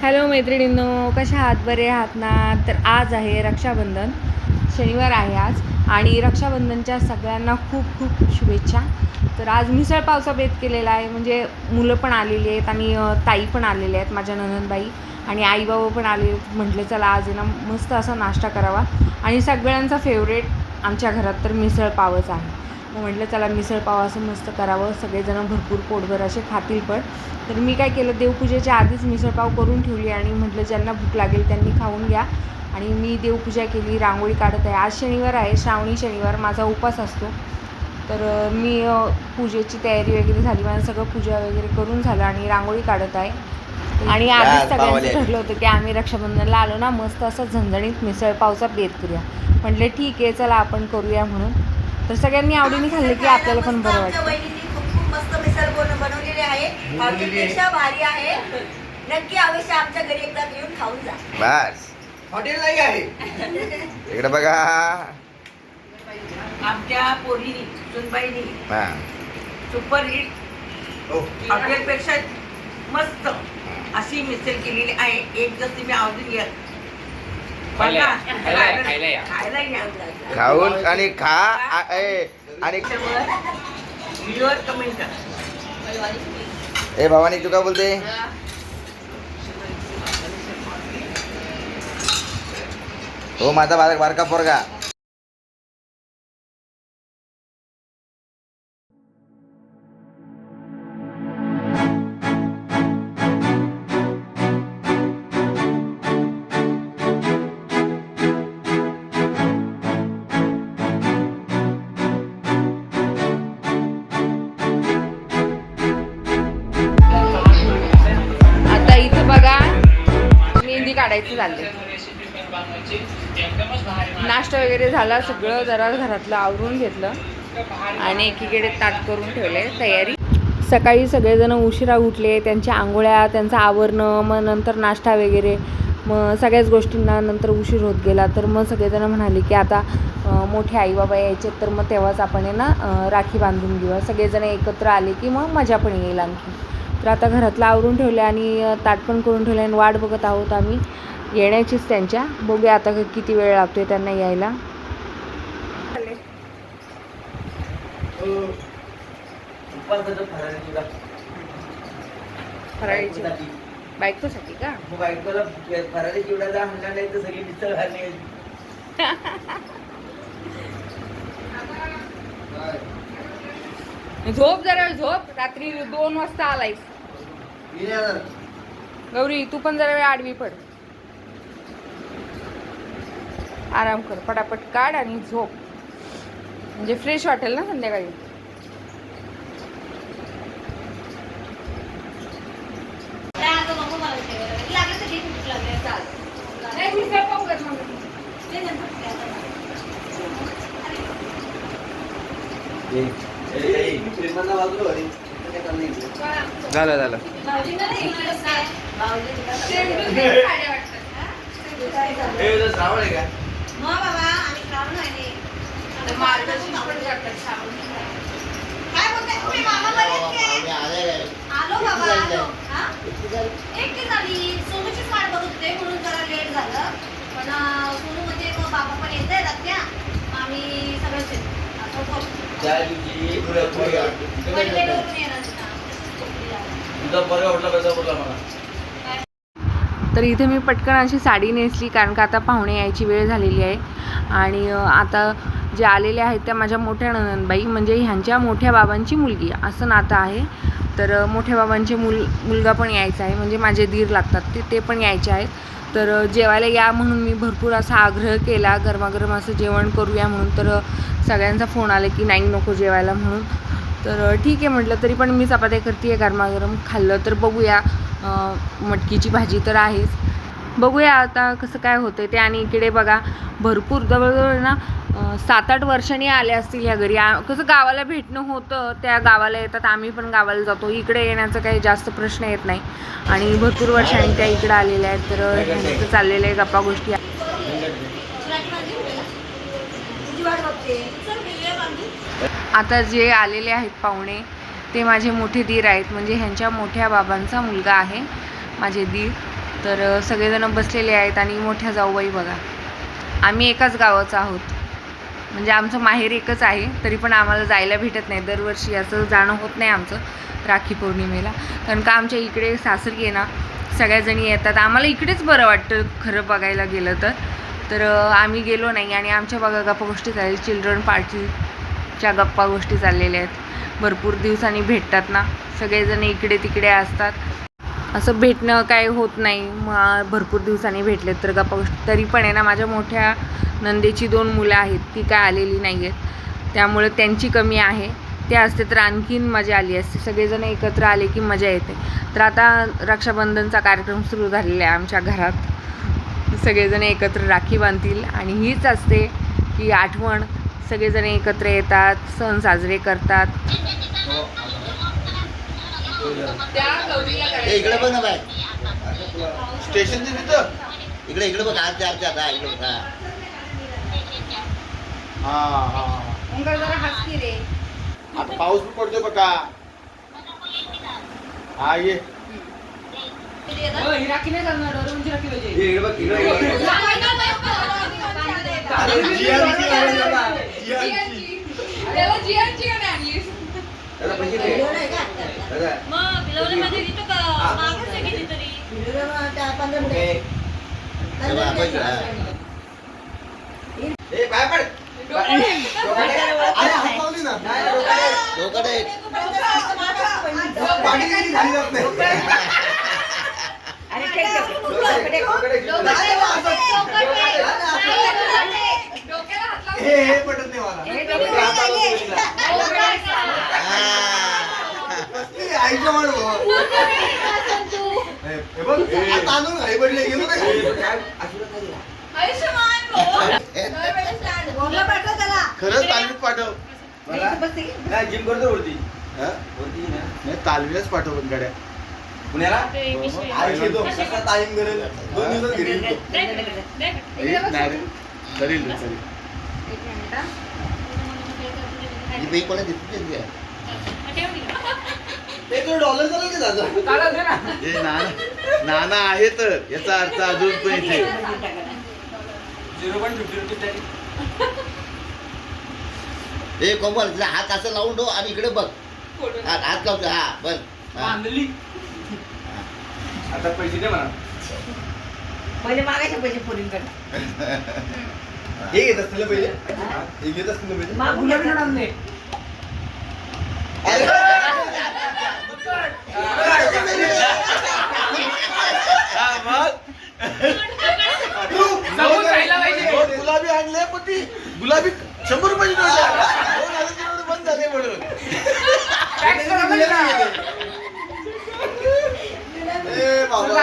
Hello मैत्रिणींनो, कशा आहात? बरे आहात ना? तर आज आहे रक्षाबंधन, शनिवार आहे आज, आणि रक्षाबंधनच्या सगळ्यांना खूप खूप शुभेच्छा. तर आज मिसळपावचा बेत केलेला आहे, म्हणजे मुलं पण आलेली आहेत आणि ताई पण आलेल्या आहेत, माझ्या ननंदबाई आणि आईबाबा पण आलेले आहेत. म्हटलं चला आज आहे ना मस्त असा नाश्ता करावा, आणि सगळ्यांचा फेवरेट आमच्या घरात तर मिसळपावच आहे. मग म्हटलं चला मिसळपाव असं मस्त करावं, सगळेजण भरपूर पोटभर असे खातील पण. तर मी काय केलं, देवपूजेच्या आधीच मिसळपाव करून ठेवली आणि म्हटलं ज्यांना भूक लागेल त्यांनी खाऊन घ्या. आणि मी देवपूजा केली, रांगोळी काढत आहे. आज शनिवार आहे, श्रावणी शनिवार, माझा उपास असतो. तर मी पूजेची तयारी वगैरे झाली, माझं सगळं पूजा वगैरे करून झालं आणि रांगोळी काढत आहे. आणि आधीच सगळ्यांचं ठरलं होतं की आम्ही रक्षाबंधनला आलो ना मस्त असं झणझणीत मिसळपावचा बेत करूया. म्हटलं ठीक आहे चला आपण करूया म्हणून. तर सगळ्यांनी आवडीने खाल्लं की आपल्याला पण बरं वाटतं. खूप मस्त मिसळ बनवलेली आहे, हॉटेलपेक्षा भारी आहे. नक्की अवश्य आमच्या घरी एकदा येऊन खाऊन जा. बस हॉटेल नाही आहे इकडे बघा. आमच्या पोरीनी सुनबाईनी सुपर हिट हॉटेलपेक्षा मस्त अशी मिसळ केलेली आहे. एक जर तुम्ही आवडून घ्या खायला घ्या, खाऊन आणि खा आणि व्हिडिओवर कमेंट करा. ए भवानी तू काय बोलते? हो माझा बारका पोरगा. आता इथं बघा मेहंदी काढायची चालली. नाश्ता वगैरे झाला, सगळं जरा घरातलं आवरून घेतलं आणि एकीकडे ताट करून ठेवले तयारी. सकाळी सगळेजण उशिरा उठले, त्यांच्या आंघोळ्या, त्यांचं आवरणं, मग नंतर नाश्ता वगैरे, मग सगळ्याच गोष्टींना नंतर उशीर होत गेला. तर मग सगळेजण म्हणाले की आता मोठे आईबाबा यायचे तर मग तेव्हाच आपण आहे ना राखी बांधून घेऊया. सगळेजण एकत्र आले की मग मजा पण येईल आणखी. तर आता घरातलं आवरून ठेवले आणि ताट पण करून ठेवले आणि वाट बघत आहोत आम्ही येण्याचीच त्यांच्या. बघूया आता किती वेळ लागतोय त्यांना यायला. फराळीची बायकोसाठी का? फराळी चिवड्याचा हंडा नाही तर सगळी मिसळ घालणे. झोप जरा, झोप. रात्री 2 वाजता आलायस. गौरी तू पण जरा वेळ आडवी पड, आराम कर, पटापट काढ आणि झोप, म्हणजे फ्रेश वाटेल ना संध्याकाळी. झालं झालं. म्हणून जरा लेट झालं, पण सोनू मध्ये बाबा पण येत आहे, आम्ही सगळं तर इथे मी पटकन अशी साडी नेसली, कारण का आता पाहुणे यायची वेळ झालेली आहे. आणि आता जे आलेले आहेत त्या माझ्या मोठ्या ननंदबाई, म्हणजे ह्यांच्या मोठ्या बाबांची मुलगी असं नातं आहे. तर मोठ्या बाबांचे मुलगा पण यायचा आहे, म्हणजे माझे दीर लागतात ते पण यायचे आहेत. तर जेवायला या म्हणून मी भरपूर असा आग्रह केला, गरमागरम असं जेवण करूया म्हणून. तर सगळ्यांचा फोन आला की नाही नको जेवायला म्हणून. तर ठीक आहे म्हटलं, तरी पण मी चपात्या करते आहे, गरमागरम खाल्लं तर बघूया. मटकीची भाजी तर आहेच, बघूया आता कसं काय होतं ते. आणि इकडे बघा भरपूर जवळजवळ ना 7-8 वर्षांनी आले असतील ह्या घरी. कसं गावाला भेटणं होतं, त्या गावाला येतात, आम्ही पण गावाला जातो, इकडे येण्याचा काही जास्त प्रश्न येत नाही. आणि भरपूर वर्षांनी त्या इकडे आलेल्या आहेत. तर ह्यांचं चाललेलं आहे गप्पा गोष्टी. आता जे आलेले आहेत पाहुणे ते माझे मोठे दीर आहेत, म्हणजे ह्यांच्या मोठ्या बाबांचा मुलगा आहे माझे दीर. तर सगळेजण बसलेले आहेत आणि मोठ्या जाऊबाई बघा. आम्ही एकाच गावाचं आहोत, म्हणजे आमचं माहेर एकच आहे, तरी पण आम्हाला जायला भेटत नाही. दरवर्षी असं जाणं होत नाही आमचं राखी पौर्णिमेला, कारण का आमच्या इकडे सासरी आहे ना सगळ्याजणी येतात. आम्हाला इकडेच बरं वाटतं खरं बघायला गेलं तर आम्ही गेलो नाही. आणि आमच्या बघा गप्पा गोष्टी चालल्या, चिल्ड्रन पार्टीच्या गप्पा गोष्टी चाललेल्या आहेत. भरपूर दिवसांनी भेटतात ना सगळेजण, इकडे तिकडे असतात. असं भेटणं काय होत नाही. मग भरपूर दिवसांनी भेटले तर गप्पा गोष्टी. तरी पण आहे ना माझ्या मोठ्या नंदेची 2 मुलं आहेत, ती काय आलेली नाही आहेत, त्यामुळे त्यांची कमी आहे. ते असते तर आणखीन मजा आली असते. सगळेजण एकत्र आले की मजा येते. तर आता रक्षाबंधनचा कार्यक्रम सुरू झालेला आहे आमच्या घरात. सगळेजण एकत्र राखी बांधतील आणि हीच असते की आठवण. सगळेजण एकत्र येतात, सण साजरे करतात. इकडे बघ ना बाय, स्टेशन तिथं इकडे इकडे बघ. आज आता इकडे बघ. जरा हसकी रे. आता पाऊस पण पडतोय बघा. हा ये राखी नाही चालणार, म्हणजे राखी पाहिजे. इकडे बघ, इकडे बघ. अरे जियांची आहे बाबा, जियांची. त्याला जियांची का नाही आणलीस? त्याला पैसे दे. दादा. मग लवण्यामध्ये देतो का मागच आहे कितीतरी. ओके. तेव्हा पैसे द्या. ए, पाय पड. अरे, हात लावली ना. डोकडे. पाठी किती खाली जात नाही. अरे ठीक आहे. डोकडे. हे पटत नाही मला. कसली आईच्या माणू. हे बघ, आता आणून आई पडले गेलो काय. खरंच तालमीत पाठव मला. जिम करतो वरती. वरती नाही, तालमीलाच पाठव पण गाड्या पुण्याला. आज येतो कसा तालीम करेल. 2 दिवसात घरी येतो. नाही रे, करील करील. ही बाई कोणा देते ते तो डॉलर चालेल की दादा. हे नाना आहे तर याचा अर्थ अजून पण इथे 0.50 ए कोमल तुझा हात असं लावून ठेव आणि इकडे बघ. हात लावतो. हा बघ. आता पैसे दे मला. पहिले मागायचे पैसे पोरींकडे. हे घेत असतील पहिले. हे घेत असतील पहिले. मग गुलाबी आणले. गुलाबी आणले पण ती गुलाबी 100 रुपयाची नोट आहे. बंद झाले म्हणून. ए बाबा.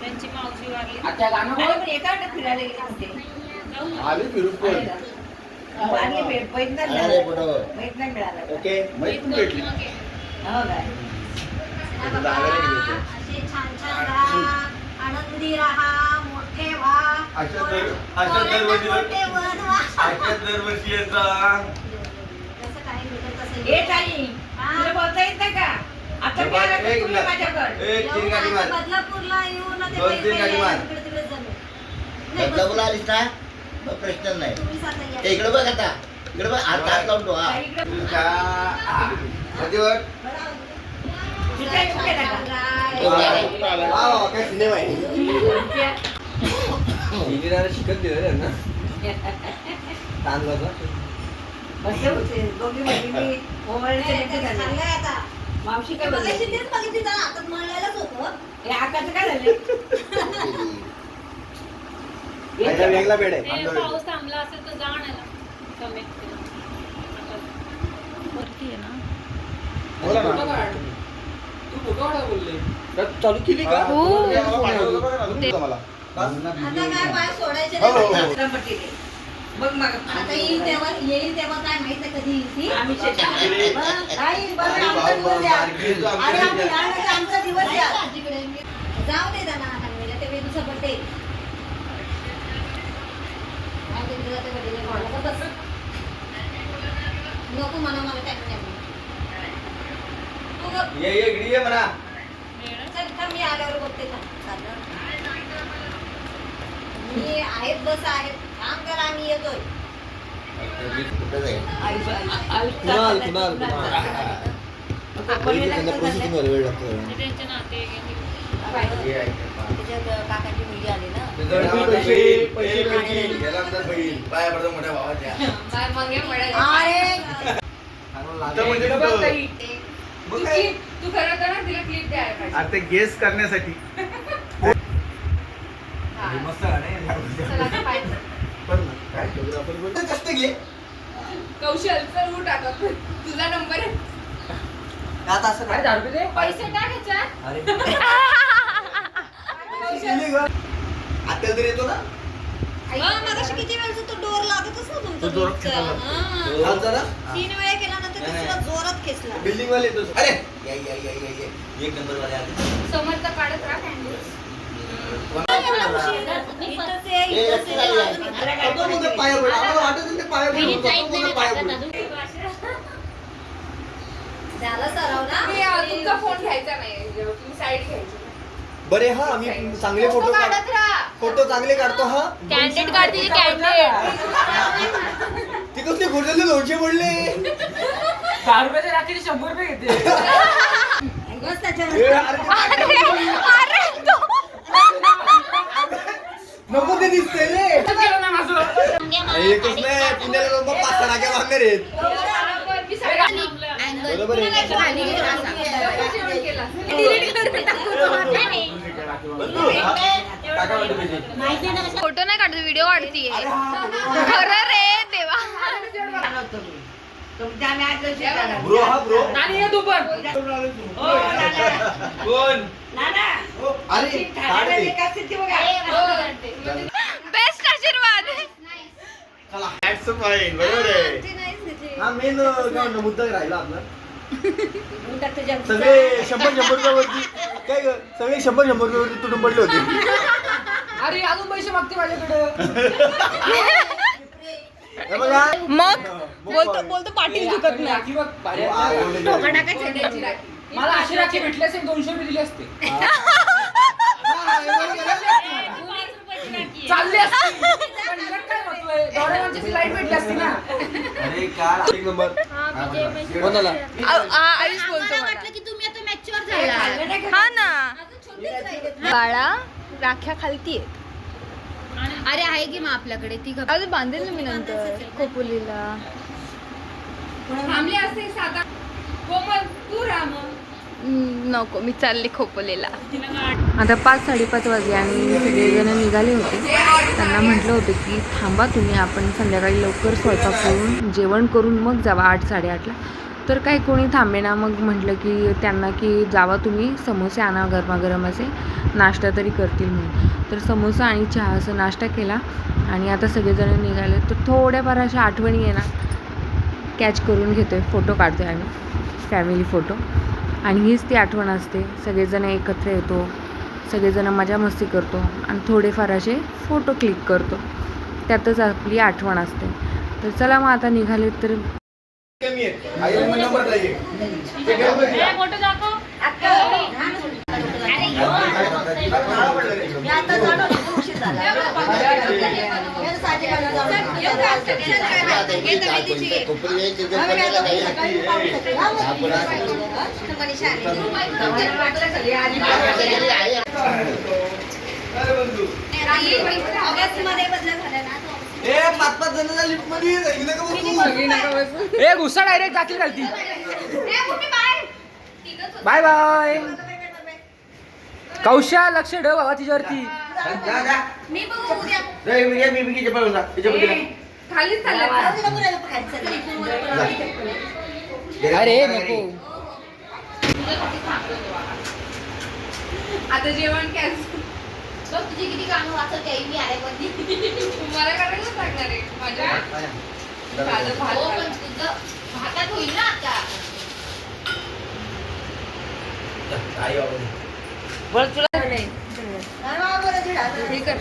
त्यांची मावशी वारली. एका फिरायला गेले होते. आम्ही फिरून पण पैसे नाही मिळाला. ओके माहिती पण भेटली. हो काय. असे छान छान राहा, आनंदी राहा, मोठे व्हा. अशा मोठे बनवा. दरवर्षी येता. जसं काही भेटत असेल. ए ताई, तुला बोलता येत नाही का? आता काय राहतं तुम्ही माझ्याकडे? येऊन आता बदलापूरला येऊन ते पैसे इकडे तिकडे जमेल. बदलापूरला आलीस ना मग प्रश्न नाही. तुम्हीच आता या. इकडे बघ आता. इकडे बघ. हात लावून ठेव. हा इकडे कधीवर चिठाई कुठे टाका? काय सिनेमा आहे. शिकत दिलं ना तांदळाचा. बसले होते दोघी बहिणी ओवाळीचे लेकरं झाले. चांगलं आहे आता. मावशी काय मगाशी बोलली? तेच बघितली जरा हातात मळलेलंच होतं. हे आकाचं काय झाले? माझ्या वेगळा बेड आहे. ते पाऊस थांबला असेल तर जा आणायला. कमीत कमी. वरती आहे ना. बोला ना. चालू केली का? हो. मला आता काय पाय सोडायचे हो, हो, नाही. हो. चित्रपटी मग आता येईल तेव्हा काय माहित आहे कधी येईल ती. आम्ही शेतात नाही, बरं, आमचा दिवस या. अरे, आम्ही लहान होतो, आमचा दिवस या. जाऊ दे त्यांना सांगायला, ते वेदूचा birthday. जाऊ दे, तुझा ते birthday ला बोलावलं. बस. नको म्हणा, मला time नाही. तू गप. ये इकडे ये म्हणा. चल, थांब, मी आल्यावर बघते थांब. चाललं. मी आहेत, बस आहेत. काम करा, आम्ही येतोय. कुणाल वेळ लागतो. त्याच्यात काकांची मुलगी आली ना. पाया पडतो मोठ्या भावाच्या. तू खरं कर ना, तिला क्लिप द्यायला पाहिजे. आता गेस करण्यासाठी हा. मस्त आहे. चला आता पाहायचं. काय फोटोग्राफर बोल कष्ट घे. कौशल चल उठ आता. तुझा नंबर आहे. आता असं काय पैसे टाक ह्याच्यात. अरे कौशल. आता तरी येतो ना. मगाशी किती वेळचा तो डोर लागतच ना तुमचा तो जोरात दूधचा. खेचायला हा. चालतं ना. 3 वेळा केला नंतर दुसरा जोरात खेचला. बिल्डिंग वाले येतो. अरे या. एक नंबर वाले आले. समोरचा काढत राहा कॅन्डल्स. इथंच आहे, इथंच आहे, अजून इथं. तो म्हणतो पाया पड. आम्हाला वाटत नाही ते पाया पडतो. तो म्हणतो पाया पडतो. झाला सराव ना. तुमचा फोन घ्यायचा नाही, तुम्ही साईड घ्यायची. बरे हा आम्ही चांगले फोटो काढत राहा. फोटो चांगले काढतो हा. कॅन्डिड काढते कॅन्डिड. ती कसली खोटले 200 पडले. 10 रुपयाचे रात्री 100 रुपये घेते. बस त्याच्यावर. ए, नको ते दिसते रे. एकच नाही पुण्याला जाऊन 5 टाक्या मागणार आहेत. बरोबर आहे. टाका म्हणतो पैसे. फोटो नाही काढतो, व्हिडिओ काढतीये. खरं रे देवा. तुमच्या आम्ही आज दिवशी झाला. ब्रो हा ब्रो. कोण? नाना, अरे ठाण्याला एक असते ती बघा. बेस्ट आशीर्वाद. चला. That's so fine. बरोबर आहे. ते नाहीच त्याचे. हा मेन काय म्हणतो मुद्दा राहिला आपला. म्हणून टाकतो जगचा. सगळे 100 वरती काय ग? सगळे 100 वरती तुटून पडले होते. अरे अजून पैसे मागते माझ्याकडे. हे बघा. मग बोलतो पाटील झुकत नाही. राखी बघ, भारी आ, आहे. बोलले टोका जाऊ. टाकायची द्यायची राखी. मला अशी राखी भेटली असेल 200 रुपये दिले असते. हा, हे बघा. चालले असते. पण हिला काय महत्व? डोरेमॉनची लाईट भेटली असती ना. अरे काय एक नंबर. कोणाला? आयुष बोलतो मला मला. वाटलं की तुम्ही आता मॅच्युअर झाला. हा ना. अजून छोटेच राहिले. बाळा राख्या खालतीये. अरे आहे की मग आपल्याकडे ती अजून बांधेल ना मी नंतर खोपोलीला. थांबले असते साधा. कोमल तू राम. नको, मी चालले खोपोलीला. आता 5-5:30 वाजले आणि सगळेजण निघाले होते. त्यांना म्हटलं होतं की थांबा तुम्ही, आपण संध्याकाळी लवकर स्वयंपाक करून जेवण करून मग जावा 8-8:30ला. तर काही कोणी थांबेना. मग म्हटलं की त्यांना की जावा तुम्ही, समोसे आणा गरमागरम असे, नाश्ता तरी करतील म्हणून. तर समोसा आणि चहा असं नाश्ता केला आणि आता सगळेजण निघाले. तर थोड्याफार अशा आठवणी येणार कॅच करून घेतो आहे, फोटो काढतो आहे आम्ही, फॅमिली फोटो. आणि हीच ती आठवण असते. सगळेजण एकत्र येतो, सगळेजण मजा मस्ती करतो आणि थोडेफार असे फोटो क्लिक करतो. त्यातच आपली आठवण असते. तर चला मग आता निघाले तर कमी आहे. आई नंबर जाईल. ते घेऊन बघ. फोटो दाखव. मी आता जाणार होते, उशीर झाला. ऑगस्टमध्ये बदल झाला ना तो. ए 5-5 जणांना लिफ्ट मध्ये जाईल नका बसू. ए घुसा डायरेक्ट जातील घालती. Bye bye. कौशा लक्ष ठेव बाबा तिच्यावरती. जा. मी बघू उद्या. मी चप्पल जा. खालीच चालले. अरे नको. आता जेवण कॅन्सल. बघ तुझी किती कामं वाचत आहे मी आल्यावरती. तुम्हाला करायला लागणार आहे माझ्या साधं भात हो पण घाला. तुझं भातात होईल ना आता. बरं तुला नाही बाबा, बरं झिडा. हे कर.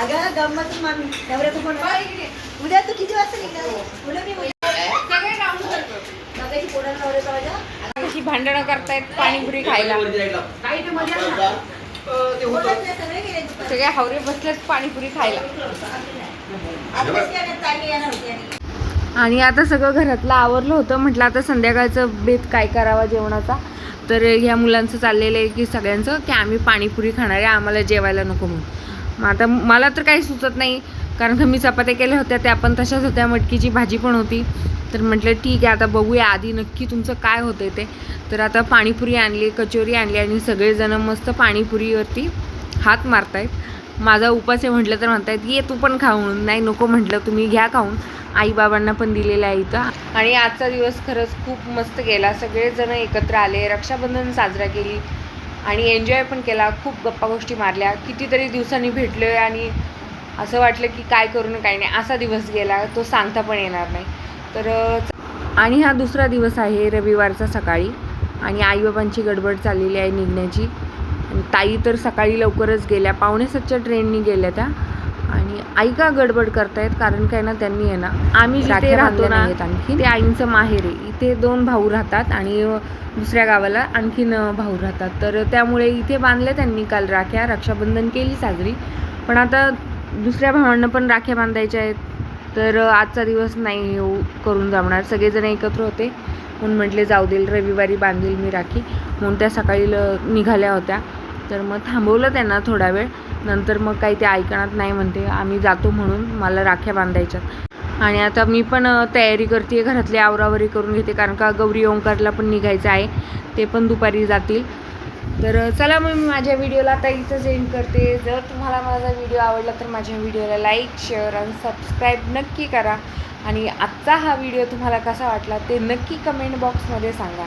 अगं गंमत मामी नवऱ्या तू पण उद्या तू किती वाजता निघणार? उद्या मी सगळे राऊंड करतो. मगाशी पोटाला नवऱ्याचा माझ्या कशी भांडणं करतायत पाणीपुरी खायला. काही ते मजा नाही. पोटात नाही, सगळे गेले दुपारी. सगळे हावरे बसलेत पाणीपुरी खायला. आत्ताच येण्यात चालली येणार होती आणि आणि आता सगळं घरातलं आवरलं होतं. म्हटलं आता संध्याकाळचं बेत काय करावा जेवणाचा. तर ह्या मुलांचं चाललेलं आहे की सगळ्यांचं की आम्ही पाणीपुरी खाणार आहे, आम्हाला जेवायला नको म्हणून. मग आता मला तर काही सुचत नाही कारण का मी चपात्या केल्या होत्या त्या पण तशाच होत्या, मटकीची भाजी पण होती. तर म्हटलं ठीक आहे आता बघूया आधी नक्की तुमचं काय होतं ते. तर आता पाणीपुरी आणली, कचोरी आणली आणि सगळेजण मस्त पाणीपुरीवरती हात मारतायत. माझा उपास आहे म्हटलं तर म्हणतायत ये तू पण खाऊ म्हणून. नाही नको म्हटलं तुम्ही घ्या खाऊन. आईबाबांना पण दिलेलं आहे इथं. आणि आजचा दिवस खरंच खूप मस्त गेला. सगळेजण एकत्र आले, रक्षाबंधन साजरा केली आणि एन्जॉय पण केला. खूप गप्पा गोष्टी मारल्या. कितीतरी दिवसांनी भेटलो आहे आणि असं वाटलं की काय करू न काय नाही. असा दिवस गेला तो सांगता पण येणार नाही. तर आणि हा दुसरा दिवस आहे रविवारचा सकाळी आणि आईबाबांची गडबड चाललेली आहे निघण्याची. आणि ताई तर सकाळी लवकरच गेल्या, 6:45च्या ट्रेननी गेल्या त्या. आणि आई का गडबड करतायत कारण काय ना त्यांनी आहे ना आम्ही जिथे राहतो ना आणखी ते आईंचं माहेर आहे. इथे 2 भाऊ राहतात आणि दुसऱ्या गावाला आणखीन भाऊ राहतात. तर त्यामुळे इथे बांधल्या त्यांनी काल राख्या. रक्षाबंधन केली साजरी. पण आता दुसऱ्या भावांना पण राख्या बांधायच्या आहेत. तर आजचा दिवस नाही करून जमणार. सगळेजण एकत्र होते म्हणून म्हटले जाऊ देईल रविवारी बांधेल मी राखी म्हणून त्या सकाळी निघाल्या होत्या. तर मग थांबवलं त्यांना थोडा वेळ. नंतर मग काही ते ऐकणार नाही म्हणते आम्ही जातो म्हणून मला राख्या बांधायच्यात. आणि आता मी पण तयारी करते घरातली आवरावरी करून घेते कारण का गौरी ओंकारला पण निघायचं आहे. ते पण दुपारी जातील. तर चला मग मी माझ्या व्हिडिओला आता इथंच एंड करते. जर तुम्हाला माझा व्हिडिओ आवडला तर माझ्या व्हिडिओला लाईक शेअर आणि सबस्क्राईब नक्की करा. आणि आजचा हा व्हिडिओ तुम्हाला कसा वाटला ते नक्की कमेंट बॉक्समध्ये सांगा.